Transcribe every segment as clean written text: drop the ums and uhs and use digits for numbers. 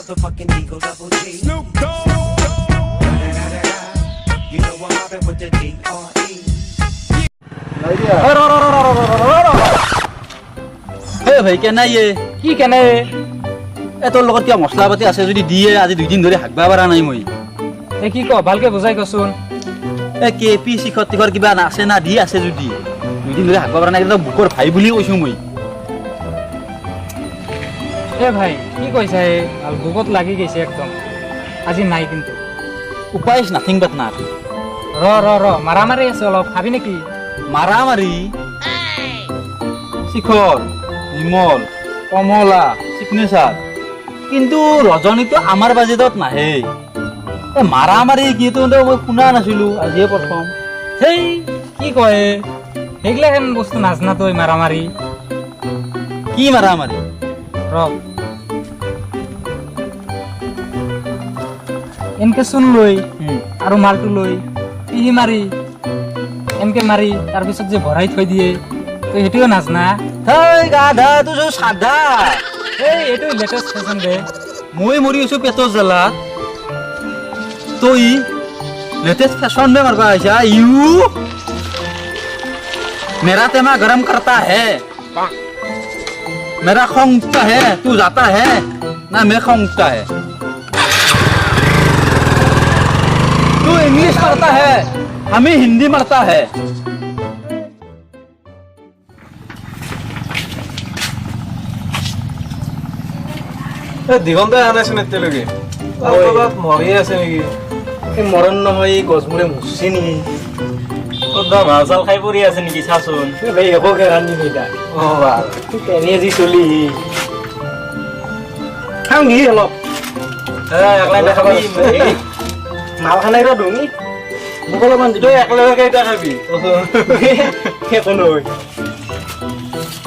motherfucking Eagle Double G. Snoop Dogg. You know I'm mobbing with the D.R.E. Hey ভাই কেনে ইয়ে কি কেনে এ তোর লগত কিবা মছলা পাতি আছে যদি দিয়ে আজি 2 দিন ধৰি হাগবা পাৰা নাই মই এ কি ক ভালকে বুজাই কচোন এ কেপি শিখত তিখৰ কিবা আছে না দি আছে যদি 2 দিন ধৰি হাগবা পাৰা নাই একদম বুকৰ ভাই বুলি কৈছো মই এ ভাই কি কৈছা এ আল বুকত লাগি গৈছে একদম আজি নাই কিন্তু উপায় ইজ নাথিং বাট নাট ৰ মাৰামাৰি আছে অলপ খাবি নেকি মাৰামাৰি শিখৰ নিমল কমলা সিগনেচাৰ কিন্তু ৰজনীটো আমাৰ বাজেটত নাহে এ মাৰামাৰি কিটো মই শুনা নাছিলো আজিয়ে প্ৰথম সেই কি কয় সেইগিলাখান বস্তু নাজনা তই মাৰামাৰি কি মাৰামাৰি ৰ এনকে চুন লৈ আৰু মালটো লৈ পিহি মাৰি এনকে মাৰি তাৰপিছত যে ভৰাই থৈ দিয়ে তই সেইটোও নাজনা হেই গাধা তুই সাধা এই এইটো লেটেষ্ট ফেশ্বন দে মই মৰি আছো পেটৰ জ্বালাত তই लेटेस्ट फैशन में मरवा ऐसा यू मेरा तेमा गरम करता है मेरा खौं उठता है तू जाता है ना मैं खौं उठता है तू इंग्लिश मरता है हमें हिंदी मरता है দিগন্ত আনাইছোন এতিয়ালৈকে মৰি আছে নেকি এই মৰণ নহয় গছমূৰে মুচি নেকি মাল চাল খাই পৰি আছে নেকি চাচোন ভাই একো কেৰানি নিদা কেনে যি চলি খাওঁ নি অলপ মাল খানাই ৰ ডুঙি মোক অলপমান তই একেলগে কেইটা খাবি একো নহয়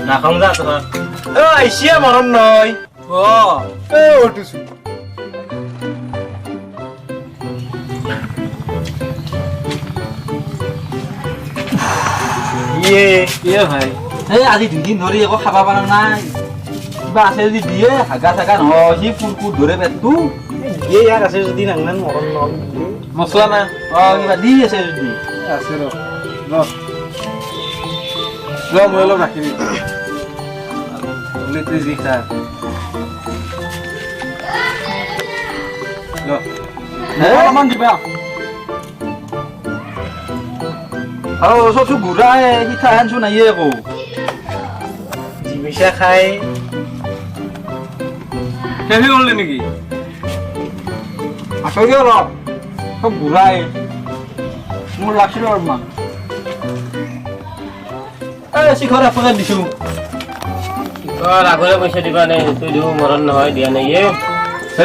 নাখাওঁ যা তোৰ আহিছে মৰণ নহয় উঠিছো ভাই এই আজি 2 দিন ধৰি একো খাবা পাৰা নাই কিবা আছে যদি দিয়ে হাগা চাগা নহয় সি ফুৰফুৰ ধৰে পেটটো দিয়ে ইয়াৰ আছে যদি নাংমান মৰণ নহয় মছলা না কিবা দি আছে যদি আছে মই অলপ ৰাখিবি বুলি তুই যি খা অলপমান দিবা আৰু চবচো ঘূৰাই সিঠা হেনচো নাইয়ে একো জিমিছা খাই হেভি কৰিলি নেকি আচলি অলপ চব ঘূৰাই মোৰ লাগছিল অলপমান এই শিখৰ এপকে দিছো আগৰে পইচা দিবা নাই তুই দিব মৰণ নহয় দিয়া নাই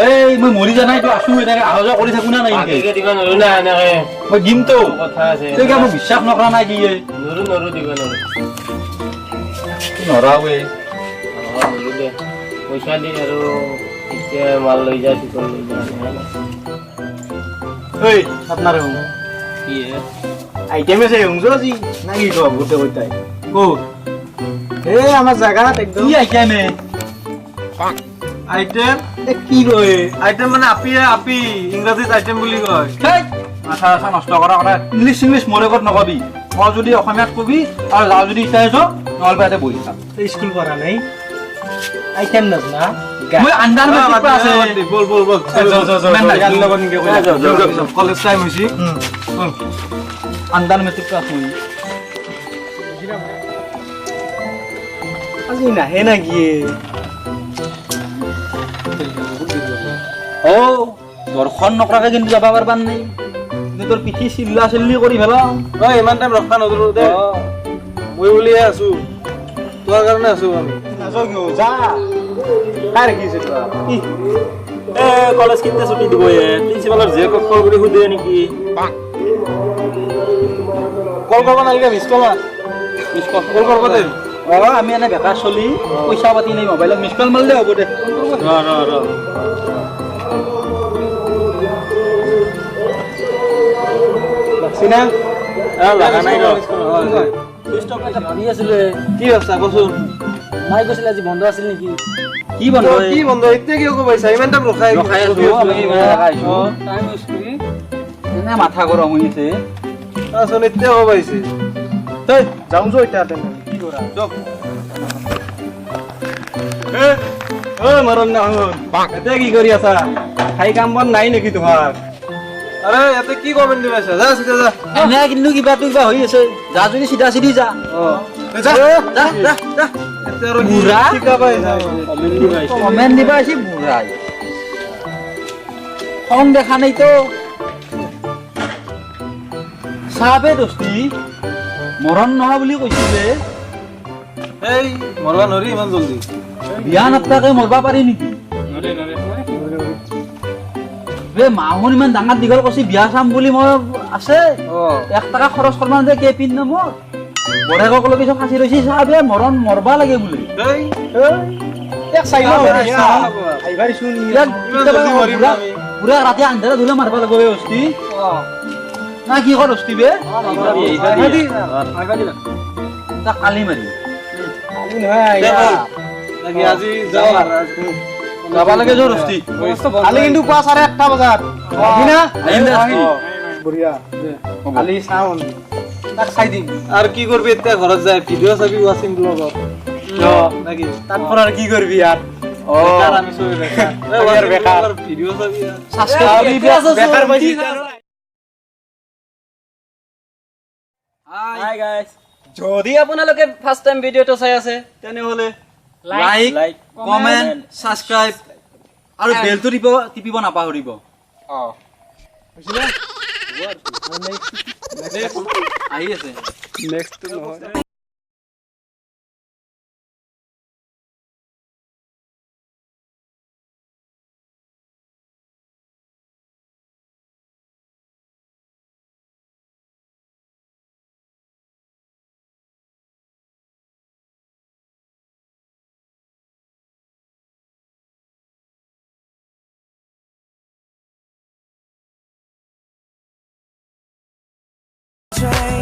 এই মই মৰি যা নাইতো আছো এনেকে অহা যোৱা কৰি থাকো না নাই দিবা নোৱাৰো না এনেকে মই দিমতো কথা আছে তই মোক বিশ্বাস নকৰা নাই কি নোৱাৰো দিবা নোৱাৰো নৰাৱে নোৱাৰো দে পইচা দি আৰু এতিয়া মাল লৈ যা চিকল লৈ যা এই আপনার কি আইটেম আছে হুংজো জি নাকি তো বুতে কইতাই ও এ আমার জায়গাত একদম কি আইটেমে আইটেম এ কি কয় আইটেম মানে আপি ইংৰাজীত আইটেম বুলি কয় মাথা চাথা নষ্ট কৰা কথা ইংলিছ মোৰ আগত নকবি মই যদি অসমীয়াত কবি আৰু যাওঁ যদি ইচ্ছা আছ নহ'লে ইয়াতে বহি থাক স্কুল পড়া নাই আইটেম না মই আন্দাৰ মেট্ৰিক পাছ আছে বল কলেজ টাইম হৈছে আন্দাৰ মেট্ৰিক পাছ মই আজি নাহে নাকি ও দৰ্শন নকৰাকে কিন্তু যাব পাৰবাৰ নাই কিন্তু তোৰ পিঠি চিল্লা চিল্লি কৰি পেলাও ইমান টাইম ৰখা নধৰো দে মই বুলিয়ে আছো তোৰ কাৰণে আছো আমি নাযাও কিয় যা তাই ৰাখিছে কলেজ কেতিয়া ছুটি দিব প্ৰিন্সিপালৰ জীয়েকক কল কৰি সুধে নেকি কল কৰিব নালাগে মিছ কল কৰিব দে আমি এনে বেকাৰ চলি পইচা পাতি নাই মোবাইলত মিছ কল মাৰিলে হ'ব দে চিনা লাগা নাই ভাবি আছিলে কি আছে কচোন নাই কৈছিলে আজি বন্ধ আছিল নেকি কি বন্ধ কি বন্ধ এতিয়া কিয় কবাইছা ইমান টাইম ৰখাই ৰখাই আছো আমি ইমান ৰখাইছো এনে মাথা গৰম হৈ আছে আচোন এতিয়া কবাইছে তই যাওঁ যো এতিয়া তেনেহ'লে কি কৰা যাওক মৰম না এতিয়া কি কৰি আছা খাই কাম বন নাই নেকি তোমাৰ আৰে ইয়াতে কি কমেণ্ট দিবাইছা যা চিধা যা এনে কিন্তু কিবা হৈ আছে যা যদি চিধা চিধি যা যা যা যা যা এতিয়া আৰু বুঢ়া? কি শিকাবাইছা কমেণ্ট দিবা আহিছে বুঢ়াই খং দেখা নাই তো চাবে দোস্তি মৰণ নহয় বুলি কৈছো যে এই মৰবা নৰি ইমান জলদি বিয়া নাপাকে মৰবা পাৰি নেকি মাহন ইমান ডাঙৰ দীঘল কৰিছে বিয়া চাম বুলি মই আছে 1 টকা খৰচ কৰবা যে কে পিন নম্বৰ বঢ়েকক লগে চব ফাঁচি ৰৈছে চাবে মৰণ মৰবা লাগে বোলে এই এক চাই চাবে, লওঁ চাওঁ। আহিবাৰিছোন ইয়াক কেতিয়াবা বুঢ়া ৰাতি আন্ধাৰা ধুলে মাৰবা লাগিব বে অস্তি না কি কৰ অস্তি বে তাক কালি মাৰি লাগি আজি যাওঁ যাবা লাগে জোৰ অস্তি কালি কিন্তু পুৱা 1:30 বজাত আহিবি না আহিম দে অস্তি বঢ়িয়া কালি চাওঁ তাক চাই দিম আৰু কি কৰবি এতিয়া ঘৰত যায় ভিডিঅ' চাবি ৱাচিং ব্লগত নাকি তাৰপৰ আৰ কি কৰবি আৰ বেকাৰ আমি চবে বেকাৰ আৰ বেকাৰ। ভিডিঅ' চাবি আৰ বেকাৰ বসি হাই গাইস যদি আপোনালোকে ফাৰ্স্ট টাইম ভিডিওটো চাই আছে তেনেহলে লাইক লাইক কমেন্ট সাবস্ক্ৰাইব আৰু বেলটো টিপিব নাপাহৰিব আহি আছে নেক্সট নহয় Train.